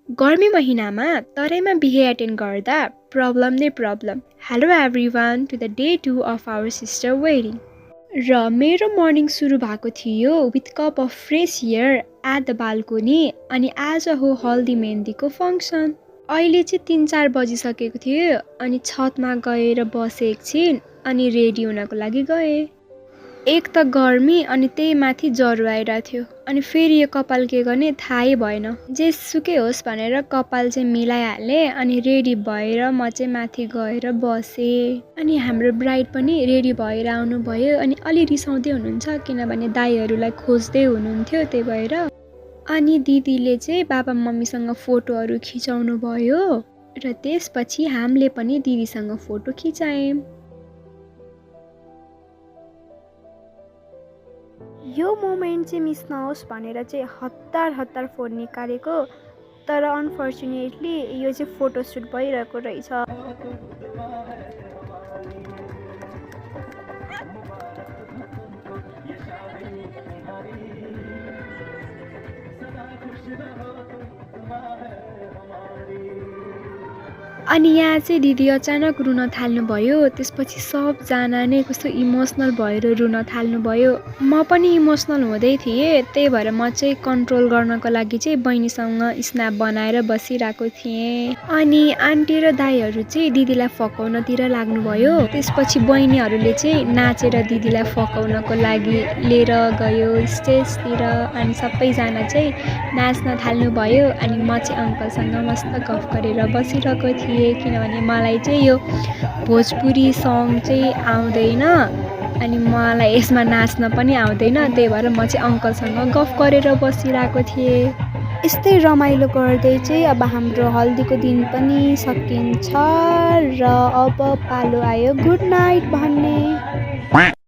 गर्मी महिनामा तराईमा बिहे एटेन्ड गर्दा प्रब्लम नै problem. Hello everyone to the day 2 of our sister wedding. र मेरो मर्निङ सुरु भएको थियो with cup of fresh air at the balcony. अनि आज हो हल्दी मेहन्दीको फङ्सन। अहिले चाहिँ 3-4 बजिसकेको थियो। अनि छतमा गएर बसे एकछिन अनि रेडी हुनको लागि गएँ। एक त गर्मी अनि त्यही माथि ज्वरो आइरहेको थियो। अनि फेरि यो कपाल के गर्ने थाहै भएन। जेसुकै होस् भनेर कपाल चाहिँ मिलाइहालेँ अनि रेडी भएर म चाहिँ माथि गएर बसेँ। अनि हाम्रो ब्राइड पनि रेडी भएर आउनुभयो। अनि अलि रिसाउँदै हुनुहुन्छ किनभने दाईहरूलाई खोज्दै हुनुहुन्थ्यो, त्यही भएर। अनि दिदीले चाहिँ बाबा मम्मीसँग फोटोहरू खिचाउनु भयो र त्यसपछि हामीले पनि दिदीसँग फोटो खिचायौँ। यो मोमेन्ट चाहिँ मिस नहोस् भनेर चाहिँ हतार फोन निकालेको, तर अनफर्चुनेटली यो चाहिँ फोटोसुट भइरहेको रहेछ। अनि यहाँ चाहिँ दिदी अचानक रुन थाल्नुभयो। त्यसपछि सबजना नै कस्तो इमोसनल भएर रुन थाल्नुभयो। म पनि इमोसनल हुँदै थिएँ, त्यही भएर म चाहिँ कन्ट्रोल गर्नको लागि चाहिँ बहिनीसँग स्न्याप बनाएर बसिरहेको थिएँ। अनि आन्टी र दाईहरू चाहिँ दिदीलाई फकाउनतिर लाग्नुभयो। त्यसपछि बहिनीहरूले चाहिँ नाचेर दिदीलाई फकाउनको लागि लिएर गयो स्टेजतिर। अनि सबैजना चाहिँ नाच्न थाल्नुभयो। अनि म चाहिँ अङ्कलसँग मस्त गफ गरेर बसिरहेको थिएँ किनभने मलाई चाहिँ यो भोजपुरी सङ चाहिँ आउँदैन अनि मलाई यसमा नाच्न पनि आउँदैन। त्यही भएर म चाहिँ अङ्कलसँग गफ गरेर बसिरहेको थिएँ। यस्तै रमाइलो गर्दै चाहिँ अब हाम्रो हल्दीको दिन पनि सकिन्छ र अब पालो आयो गुड नाइट भन्ने।